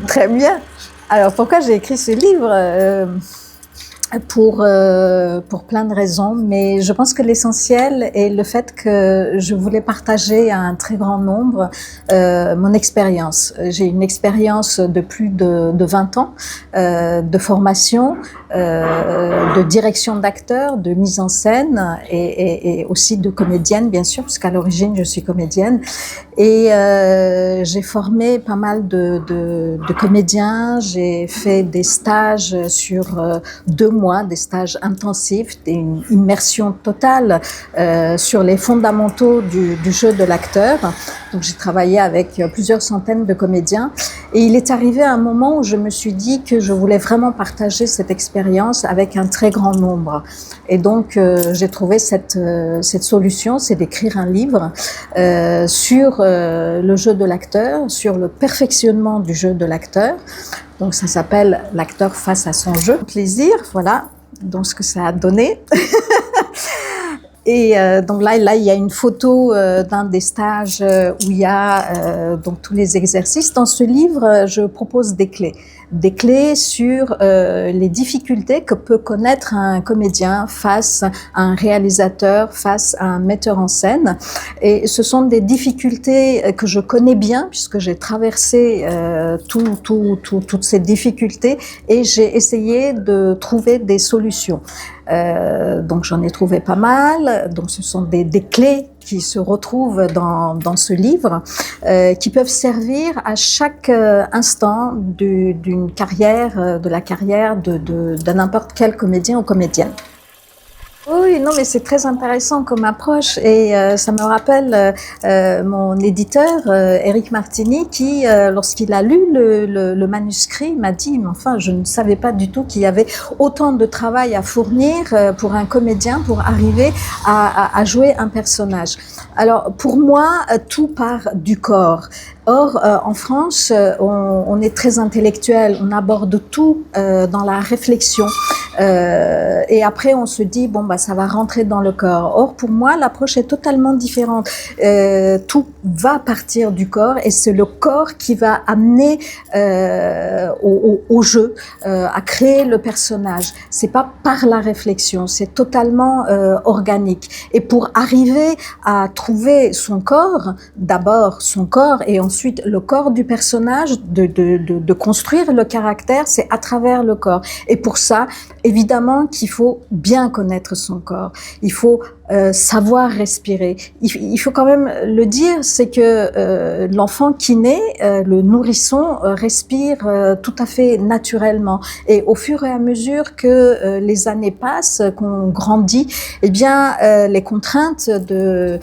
Très bien. Alors, pourquoi j'ai écrit ce livre? Pour plein de raisons, mais je pense que l'essentiel est le fait que je voulais partager à un très grand nombre mon expérience. J'ai une expérience de plus de 20 ans de formation, de direction d'acteurs, de mise en scène et aussi de comédienne, bien sûr, parce qu'à l'origine, je suis comédienne. Et j'ai formé pas mal de comédiens, j'ai fait des stages sur 2 mois, des stages intensifs, une immersion totale sur les fondamentaux du jeu de l'acteur. Donc j'ai travaillé avec plusieurs centaines de comédiens et il est arrivé un moment où je me suis dit que je voulais vraiment partager cette expérience avec un très grand nombre. Et donc j'ai trouvé cette solution, c'est d'écrire un livre sur le jeu de l'acteur, sur le perfectionnement du jeu de l'acteur. Donc ça s'appelle l'acteur face à son jeu. Plaisir, voilà, donc ce que ça a donné. Et donc là, il y a une photo d'un des stages où il y a donc tous les exercices. Dans ce livre, je propose des clés sur les difficultés que peut connaître un comédien face à un réalisateur, face à un metteur en scène. Et ce sont des difficultés que je connais bien puisque j'ai traversé toutes ces difficultés et j'ai essayé de trouver des solutions. Donc j'en ai trouvé pas mal. Donc ce sont des clés qui se retrouvent dans ce livre, qui peuvent servir à chaque instant d'une carrière, de la carrière de n'importe quel comédien ou comédienne. Oui, non, mais c'est très intéressant comme approche et ça me rappelle mon éditeur Éric Martini qui, lorsqu'il a lu le manuscrit, m'a dit mais enfin, je ne savais pas du tout qu'il y avait autant de travail à fournir pour un comédien pour arriver à jouer un personnage. Alors pour moi, tout part du corps. Or, en France, on est très intellectuel, on aborde tout dans la réflexion et après on se dit bon bah ça va rentrer dans le corps. Or pour moi l'approche est totalement différente. Tout va partir du corps et c'est le corps qui va amener au jeu, à créer le personnage. C'est pas par la réflexion, c'est totalement organique. Et pour arriver à trouver son corps, d'abord son corps et ensuite le corps du personnage, de construire le caractère, c'est à travers le corps. Et pour ça, évidemment qu'il faut bien connaître son corps. Il faut savoir respirer. Il faut quand même le dire, c'est que l'enfant qui naît, le nourrisson, respire tout à fait naturellement. Et au fur et à mesure que les années passent, qu'on grandit, eh bien les contraintes de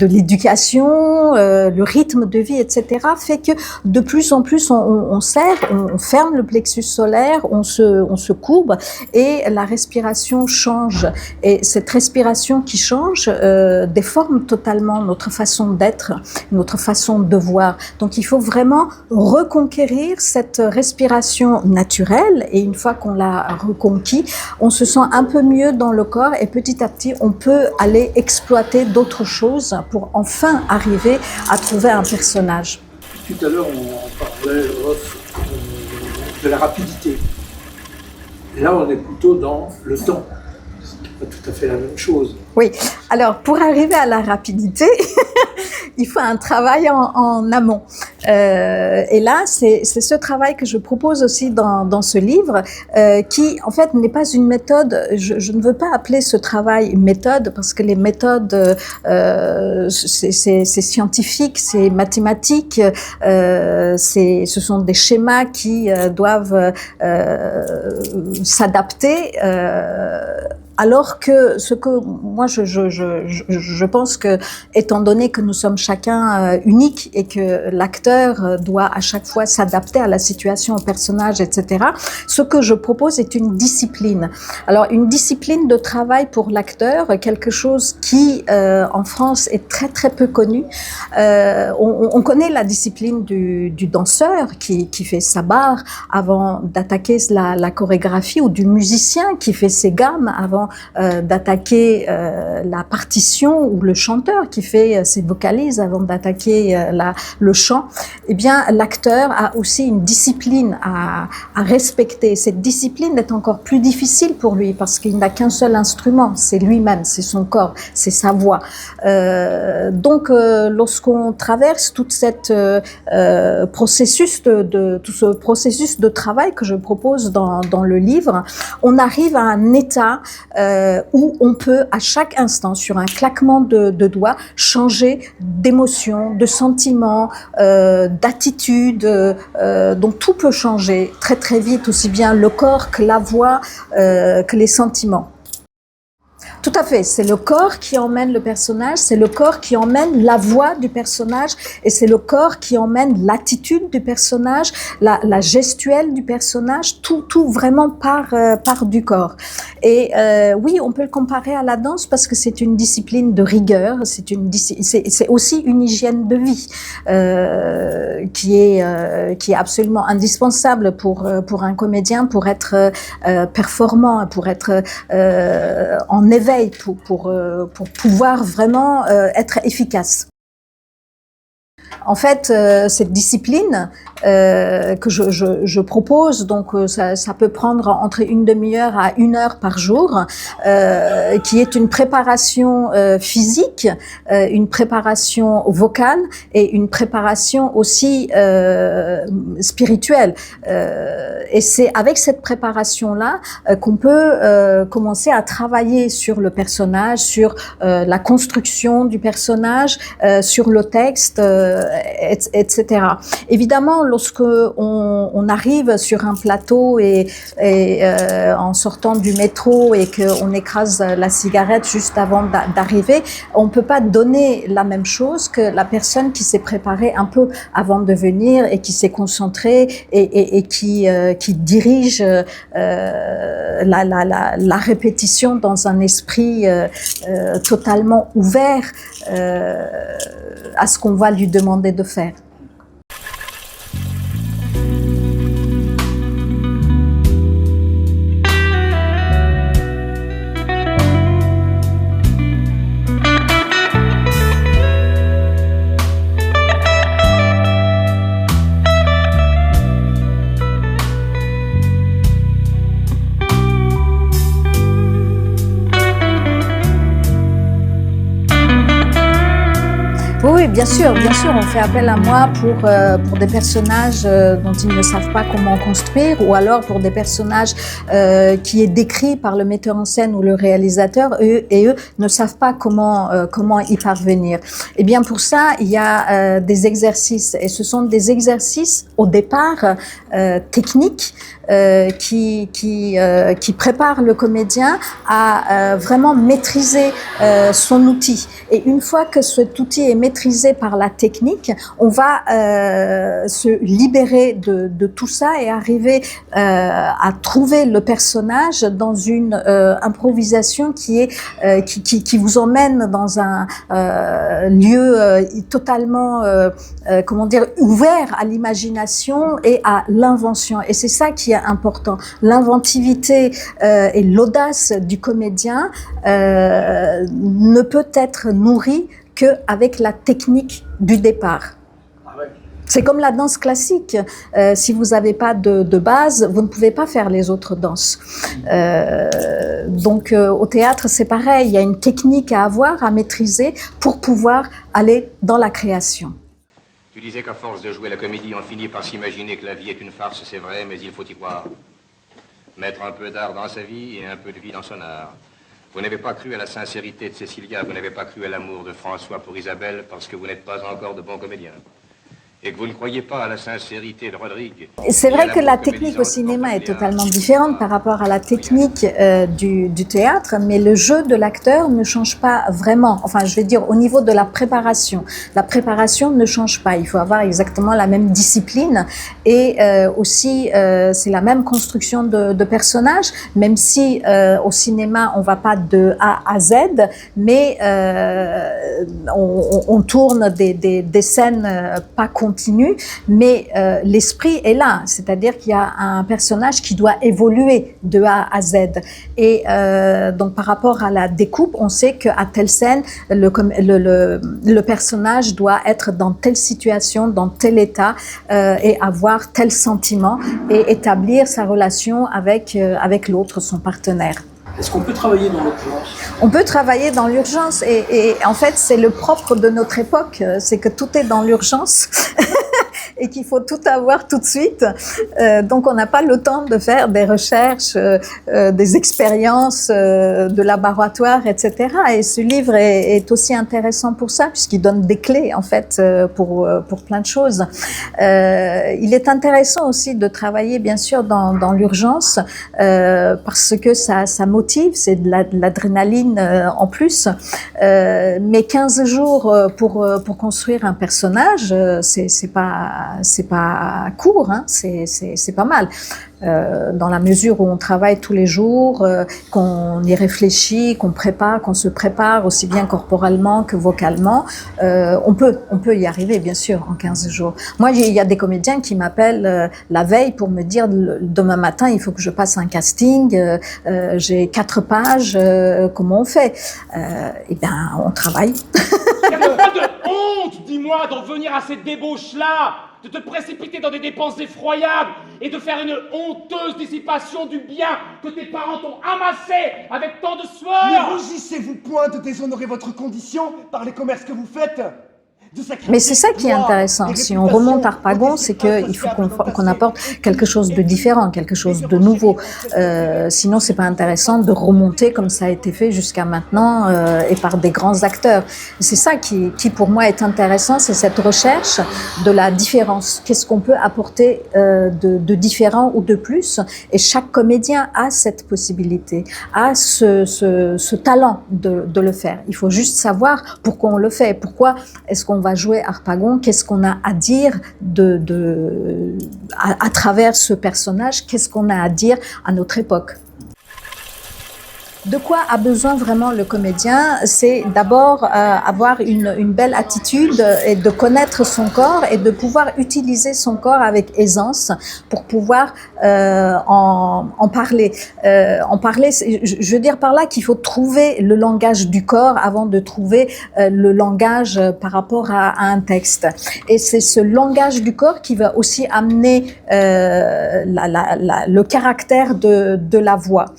l'éducation, le rythme de vie, etc., fait que de plus en plus on serre, on ferme le plexus solaire, on se courbe et la respiration change. Et cette respiration qui change déforme totalement notre façon d'être, notre façon de voir. Donc il faut vraiment reconquérir cette respiration naturelle et une fois qu'on l'a reconquis, on se sent un peu mieux dans le corps et petit à petit on peut aller exploiter d'autres choses pour enfin arriver à trouver un personnage. Tout à l'heure on parlait de la rapidité. Là on est plutôt dans le temps. Pas tout à fait la même chose. Oui, alors pour arriver à la rapidité, il faut un travail en amont. Et là, c'est ce travail que je propose aussi dans ce livre, qui en fait n'est pas une méthode. Je ne veux pas appeler ce travail une méthode parce que les méthodes, c'est scientifique, c'est mathématique, ce sont des schémas qui doivent s'adapter. Alors que ce que moi je pense que, étant donné que nous sommes chacun uniques et que l'acteur doit à chaque fois s'adapter à la situation, au personnage, etc., ce que je propose est une discipline. Alors une discipline de travail pour l'acteur, quelque chose qui en France est très très peu connu. On connaît la discipline du danseur qui fait sa barre avant d'attaquer la chorégraphie, ou du musicien qui fait ses gammes avant avant d'attaquer la partition, ou le chanteur qui fait ses vocalises avant d'attaquer le chant, eh bien l'acteur a aussi une discipline à respecter. Cette discipline est encore plus difficile pour lui parce qu'il n'a qu'un seul instrument, c'est lui-même, c'est son corps, c'est sa voix. Donc lorsqu'on traverse toute cette processus tout ce processus de travail que je propose dans le livre, on arrive à un état où on peut à chaque instant, sur un claquement de doigts, changer d'émotion, de sentiment, d'attitude. Donc tout peut changer très très vite, aussi bien le corps que la voix, que les sentiments. Tout à fait, c'est le corps qui emmène le personnage, c'est le corps qui emmène la voix du personnage, et c'est le corps qui emmène l'attitude du personnage, la gestuelle du personnage, tout vraiment part du corps. Et oui, on peut le comparer à la danse parce que c'est une discipline de rigueur, c'est aussi une hygiène de vie qui est absolument indispensable pour un comédien, pour être performant, pour être en éveil, pour pouvoir vraiment être efficace. En fait, cette discipline que je propose, donc ça peut prendre entre une demi-heure à 1 heure par jour, qui est une préparation physique, une préparation vocale et une préparation aussi spirituelle. Et c'est avec cette préparation-là qu'on peut commencer à travailler sur le personnage, sur la construction du personnage, sur le texte, etc. Évidemment, lorsque on arrive sur un plateau et en sortant du métro et qu'on écrase la cigarette juste avant d'arriver, on peut pas donner la même chose que la personne qui s'est préparée un peu avant de venir et qui s'est concentrée et qui dirige la répétition dans un esprit totalement ouvert à ce qu'on va lui demander de faire. Oui, bien sûr, on fait appel à moi pour des personnages dont ils ne savent pas comment construire, ou alors pour des personnages qui est décrit par le metteur en scène ou le réalisateur, et eux ne savent pas comment y parvenir. Et bien pour ça, il y a des exercices, et ce sont des exercices au départ techniques, qui prépare le comédien à vraiment maîtriser son outil. Et une fois que cet outil est maîtrisé par la technique, on va se libérer de tout ça et arriver à trouver le personnage dans une improvisation qui vous emmène dans un lieu totalement ouvert à l'imagination et à l'invention. Et c'est ça qui est important. L'inventivité et l'audace du comédien ne peut être nourrie qu'avec la technique du départ. C'est comme la danse classique. Si vous n'avez pas de base, vous ne pouvez pas faire les autres danses. Donc au théâtre, c'est pareil. Il y a une technique à avoir, à maîtriser pour pouvoir aller dans la création. Tu disais qu'à force de jouer la comédie, on finit par s'imaginer que la vie est une farce, c'est vrai, mais il faut y croire. Mettre un peu d'art dans sa vie et un peu de vie dans son art. Vous n'avez pas cru à la sincérité de Cécilia, vous n'avez pas cru à l'amour de François pour Isabelle parce que vous n'êtes pas encore de bons comédiens. Et que vous ne croyez pas à la sincérité de Rodrigue. C'est vrai que la technique au cinéma est totalement différente par rapport à la technique du théâtre, mais le jeu de l'acteur ne change pas vraiment. Enfin, je vais dire au niveau de la préparation. La préparation ne change pas. Il faut avoir exactement la même discipline et aussi c'est la même construction de personnages, même si au cinéma on va pas de A à Z, mais on tourne des scènes pas continues continue, mais l'esprit est là, c'est-à-dire qu'il y a un personnage qui doit évoluer de A à Z. Et donc par rapport à la découpe, on sait qu'à telle scène, le personnage doit être dans telle situation, dans tel état, et avoir tel sentiment, et établir sa relation avec l'autre, son partenaire. Est-ce qu'on peut travailler dans l'urgence? On peut travailler dans l'urgence et en fait c'est le propre de notre époque, c'est que tout est dans l'urgence et qu'il faut tout avoir tout de suite. Donc on n'a pas le temps de faire des recherches, des expériences de laboratoire, etc. Et ce livre est aussi intéressant pour ça puisqu'il donne des clés en fait pour plein de choses. Il est intéressant aussi de travailler bien sûr dans l'urgence parce que ça motive, c'est de l'adrénaline en plus. Mais 15 jours pour construire un personnage, c'est pas court, hein, c'est pas mal. Dans la mesure où on travaille tous les jours, qu'on y réfléchit, qu'on se prépare aussi bien corporellement que vocalement, on peut y arriver bien sûr en 15 jours. Moi, il y a des comédiens qui m'appellent la veille pour me dire demain matin il faut que je passe un casting, j'ai 4 pages, comment on fait? Eh bien, on travaille. Il n'y a pas de honte, dis-moi, d'en venir à cette débauche-là, de te précipiter dans des dépenses effroyables et de faire une honteuse dissipation du bien que tes parents t'ont amassé avec tant de Ne sueur. rougissez-vous point de déshonorer votre condition par les commerces que vous faites? Mais c'est ça qui est intéressant. Si on remonte à Harpagon, c'est qu'il faut qu'on apporte quelque chose de différent, quelque chose de nouveau. Sinon, c'est pas intéressant de remonter comme ça a été fait jusqu'à maintenant et par des grands acteurs. C'est ça qui pour moi est intéressant, c'est cette recherche de la différence. Qu'est-ce qu'on peut apporter de différent ou de plus? Et chaque comédien a cette possibilité, a ce talent de le faire. Il faut juste savoir pourquoi on le fait. Pourquoi est-ce qu'on va jouer Harpagon, qu'est-ce qu'on a à dire à travers ce personnage, qu'est-ce qu'on a à dire à notre époque. De quoi a besoin vraiment le comédien? C'est d'abord avoir une belle attitude et de connaître son corps et de pouvoir utiliser son corps avec aisance pour pouvoir en parler. Je veux dire par là qu'il faut trouver le langage du corps avant de trouver le langage par rapport à un texte. Et c'est ce langage du corps qui va aussi amener le caractère de la voix.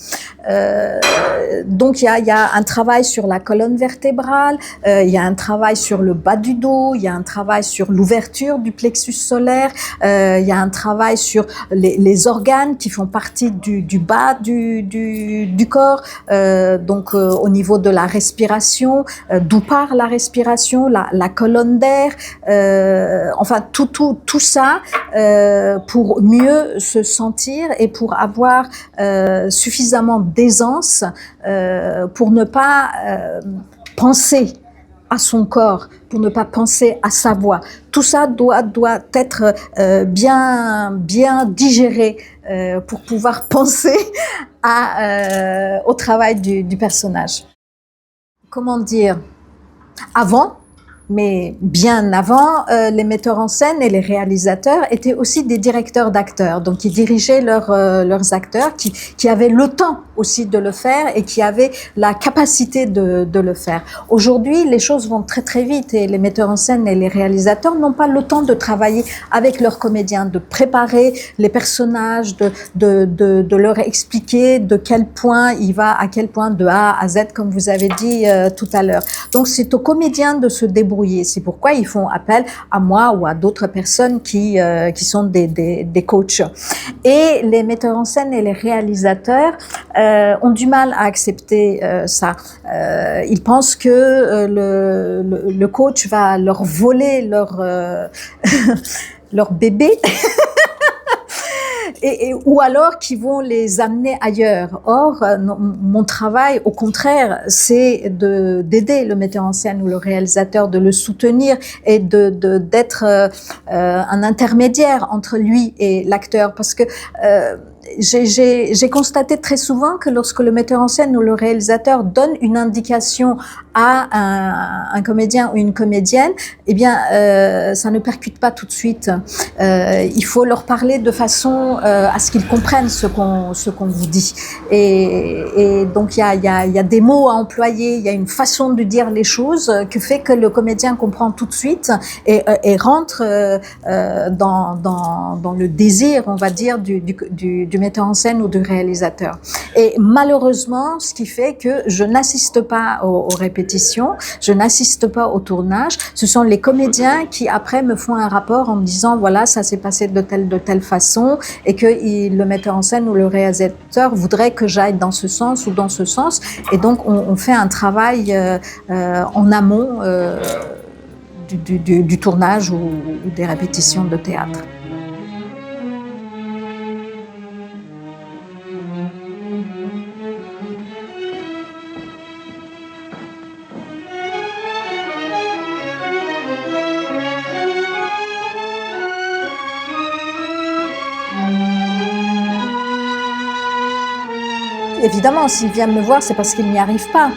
Donc il y a un travail sur la colonne vertébrale, il y a un travail sur le bas du dos, il y a un travail sur l'ouverture du plexus solaire, il y a un travail sur les organes qui font partie du bas du corps, donc au niveau de la respiration, d'où part la respiration, la colonne d'air, enfin tout ça pour mieux se sentir et pour avoir suffisamment d'aisance pour ne pas penser à son corps, pour ne pas penser à sa voix. Tout ça doit être bien digéré pour pouvoir penser au travail du personnage. Comment dire? Avant, mais bien avant, les metteurs en scène et les réalisateurs étaient aussi des directeurs d'acteurs. Donc, ils dirigeaient leurs acteurs qui avaient le temps aussi de le faire et qui avaient la capacité de le faire. Aujourd'hui, les choses vont très très vite et les metteurs en scène et les réalisateurs n'ont pas le temps de travailler avec leurs comédiens, de préparer les personnages, de leur expliquer de quel point il va, à quel point de A à Z, comme vous avez dit tout à l'heure. Donc, c'est aux comédiens de se débrouiller. C'est pourquoi ils font appel à moi ou à d'autres personnes qui sont des coachs. Et les metteurs en scène et les réalisateurs ont du mal à accepter ça. Ils pensent que le coach va leur voler leur bébé. Ou alors qu'ils vont les amener ailleurs. Or, mon travail, au contraire, c'est d'aider le metteur en scène ou le réalisateur, de le soutenir et d'être un intermédiaire entre lui et l'acteur, parce que j'ai constaté très souvent que lorsque le metteur en scène ou le réalisateur donne une indication à un comédien ou une comédienne, eh bien, ça ne percute pas tout de suite. Il faut leur parler de façon à ce qu'ils comprennent ce qu'on vous dit. Et donc, il y a des mots à employer, il y a une façon de dire les choses que fait que le comédien comprend tout de suite et rentre dans le désir, on va dire, du metteur en scène ou du réalisateur. Et malheureusement, ce qui fait que je n'assiste pas aux répétitions, je n'assiste pas au tournage. Ce sont les comédiens qui après me font un rapport en me disant voilà, ça s'est passé de telle façon et que le metteur en scène ou le réalisateur voudrait que j'aille dans ce sens ou dans ce sens. Et donc on fait un travail en amont du tournage ou des répétitions de théâtre. Évidemment, s'il vient me voir, c'est parce qu'il n'y arrive pas.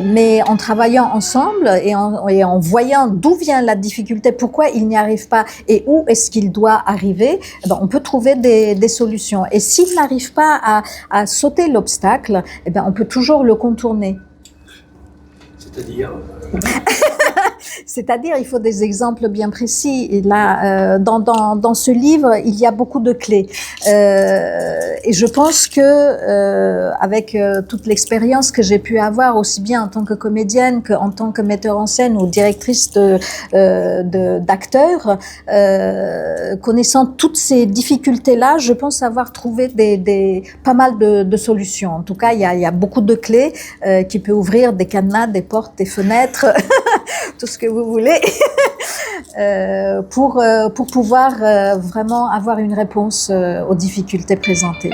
Mais en travaillant ensemble et en voyant d'où vient la difficulté, pourquoi il n'y arrive pas et où est-ce qu'il doit arriver, ben, on peut trouver des solutions. Et s'il n'arrive pas à sauter l'obstacle, eh ben, on peut toujours le contourner. C'est-à-dire, il faut des exemples bien précis. Et là, dans ce livre, il y a beaucoup de clés. Et je pense que, avec toute l'expérience que j'ai pu avoir, aussi bien en tant que comédienne qu'en tant que metteur en scène ou directrice d'acteurs, connaissant toutes ces difficultés-là, je pense avoir trouvé pas mal de solutions. En tout cas, il y a beaucoup de clés qui peuvent ouvrir des cadenas, des portes, des fenêtres, tout ce que vous voulez, pour pouvoir vraiment avoir une réponse aux difficultés présentées.